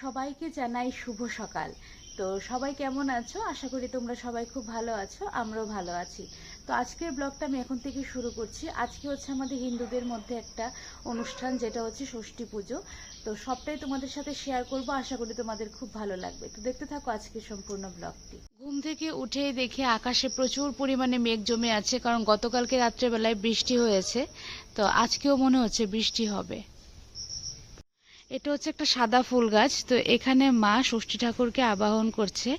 সবাইকে জানাই শুভ সকাল। তো সবাই কেমন আছো? আশা করি তোমরা সবাই খুব ভালো আছো, আমরাও ভালো আছি। তো আজকের ব্লগটা আমি এখন থেকে শুরু করছি। আজকে হচ্ছে আমাদের হিন্দুদের মধ্যে একটা অনুষ্ঠান, যেটা হচ্ছে ষষ্ঠী পুজো। তো সবটাই তোমাদের সাথে শেয়ার করব, আশা করি তোমাদের খুব ভালো লাগবে। তো দেখতে থাকো আজকের সম্পূর্ণ ব্লগটি। ঘুম থেকে উঠেই দেখি আকাশে প্রচুর পরিমাণে মেঘ জমে আছে, কারণ গতকালকে রাত্রেবেলায় বৃষ্টি হয়েছে। তো আজকেও মনে হচ্ছে বৃষ্টি হবে। এটা হচ্ছে একটা সাদা ফুল গাছ। তো এখানে মা ষষ্ঠী ঠাকুরকে আবাহন করছে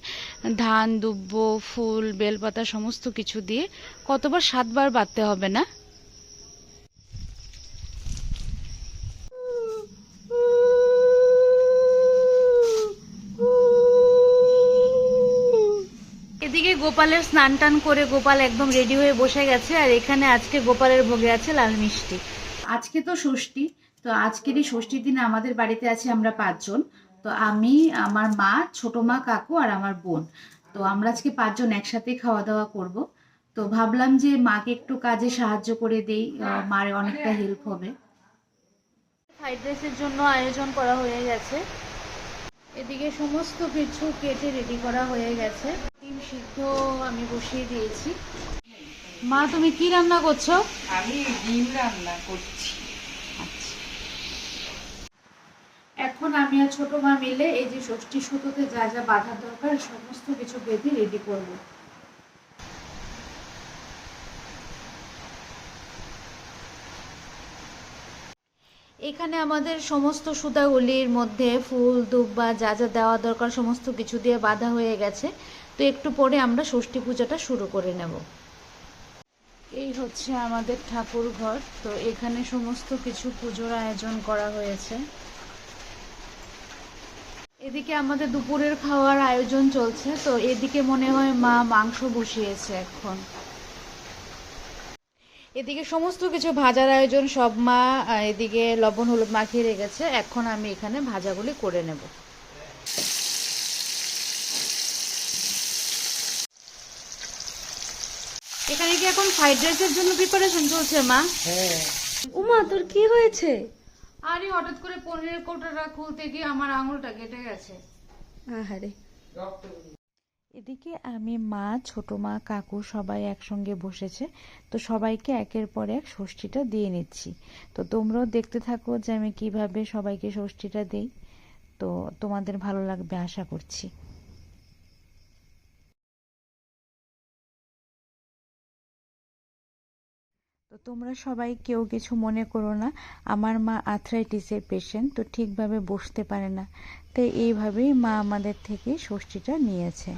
ধান, দুব্ব, ফুল, বেলপাতা সমস্ত কিছু দিয়ে। কতবার? 7বার বাঁধতে হবে না? এদিকে গোপালের স্নান টান করে গোপাল একদম রেডি হয়ে বসে গেছে। আর এখানে আজকে গোপালের ভোগে আছে লাল মিষ্টি। আজকে তো ষষ্ঠী। তো আজকেরই ষষ্ঠীর দিনে আমাদের বাড়িতে আছি আমরা 5 জন। তো আমি, আমার মা, ছোট মা, কাকু আর আমার বোন। তো আমরা আজকে 5 জন একসাথে খাওয়া দাওয়া করব। তো ভাবলাম যে মাকে একটু কাজে সাহায্য করে দেই, মার অনেকটা হেল্প হবে। ফ্রাইড রাইসের জন্য আয়োজন করা হয়ে গেছে। এদিকে সমস্ত কিছু কেটে রেডি করা হয়ে গেছে। ডিম সিদ্ধ আমি বসিয়ে দিয়েছি। মা, তুমি কি রান্না করছো? আমি ডিম রান্না করছি। আচ্ছা, এখন আমি আর ছোট মা মিলে এই যে ষষ্ঠী সুতোতে যা যা বাঁধা দরকার সমস্ত কিছু বেঁধে রেডি করব। এখানে আমাদের সমস্ত সুতাগুলির মধ্যে ফুল, দুব্বা যা যা দেওয়া দরকার সমস্ত কিছু দিয়ে বাঁধা হয়ে গেছে। তো একটু পরে আমরা ষষ্ঠী পূজাটা শুরু করে নেব। এই হচ্ছে আমাদের ঠাকুর ঘর। তো এখানে সমস্ত কিছু পুজোর আয়োজন করা হয়েছে। এদিকে আমাদের দুপুরের খাওয়ার আয়োজন চলছে। তো এদিকে মনে হয় মা মাংস বসিয়েছে এখন। এদিকে সমস্ত কিছু ভাজার আয়োজন সব মা এদিকে লবণ হলুদ মাখিয়ে রেখেছে। এখন আমি এখানে ভাজাগুলি করে নেব। এখানে কি এখন ফ্রাইড রাইসের জন্য প্রিপারেশন চলছে মা? হ্যাঁ। উমা, তোর কি হয়েছে? আরে হঠাৎ করে পনিরের কৌটোটা খুলতে গিয়ে আমার আঙুলটা কেটে গেছে। আহারে। এদিকে আমি, মা, ছোট মা, কাকু সবাই একসঙ্গে বসেছে। তো সবাইকে একের পর এক ষষ্ঠীটা দিয়ে নিচ্ছি। তো তোমরাও দেখতে থাকো যে আমি কিভাবে সবাইকে ষষ্ঠীটা দেই। তো তোমাদের ভালো লাগবে আশা করছি। তো তোমরা সবাই কেউ কিছু মনে করো না। আমার মা আর্থ্রাইটিসের পেশেন্ট, তো ঠিকভাবে বসতে পারে না। তাই এইভাবেই মা আমাদের থেকে ষষ্ঠীটা নিয়েছে।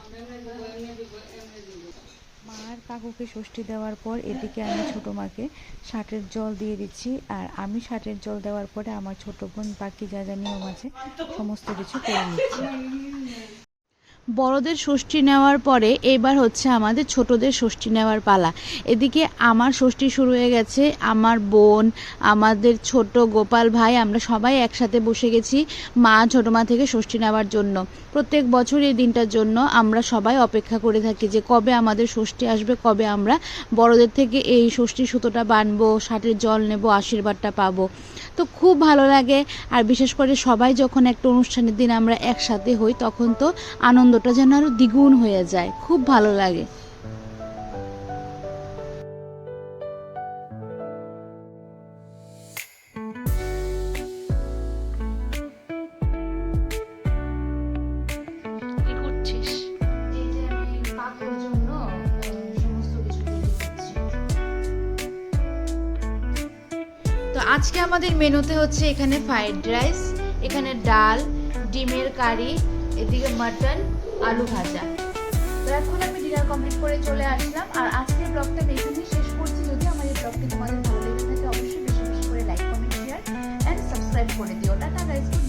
মা আর কাকুকে ষষ্ঠী দেওয়ার পর এদিকে আমি ছোট মাকে ষাটের জল দিয়ে দিচ্ছি। আর আমি ষাটের জল দেওয়ার পরে আমার ছোট বোন বাকি যা যা নিয়ম আছে সমস্ত কিছু করে নিচ্ছে। বড়দের ষষ্ঠী নেওয়ার পরে এবার হচ্ছে আমাদের ছোটদের ষষ্ঠী নেওয়ার পালা। এদিকে আমার ষষ্ঠী শুরু হয়ে গেছে। আমার বোন, আমাদের ছোট গোপাল ভাই, আমরা সবাই একসাথে বসে গেছি মা, ছোট মা থেকে ষষ্ঠী নেওয়ার জন্য। প্রত্যেক বছর এই দিনটার জন্য আমরা সবাই অপেক্ষা করে থাকি যে কবে আমাদের ষষ্ঠী আসবে, কবে আমরা বড়দের থেকে এই ষষ্ঠী সুতোটা বাঁধবো, ষাটের জল নেব, আশীর্বাদটা পাবো। তো খুব ভালো লাগে। আর বিশেষ করে সবাই যখন একটা অনুষ্ঠানের দিন আমরা একসাথে হই তখন তো আনন্দটা যেন আরো দ্বিগুণ হয়ে যায়, খুব ভালো লাগে। কি করছিস? এই যে আমি কাকুর জন্য সমস্ত কিছু রেডি করছি। তো আজকে আমাদের মেনুতে হচ্ছে এখানে ফ্রাইড রাইস, এখানে ডাল, ডিমের কারি, এদিকে মাটন, আলু ভাজা। তো এখন আমি ডিনার কমপ্লিট করে চলে আসলাম। আর আজকের ব্লগটা এখানেই শেষ করছি। যদি আমার এই ব্লগটি তোমাদের ভালো লেগে থাকে অবশ্যই বেশি বেশি করে like, comment, share and subscribe করে দিও। Tata guys.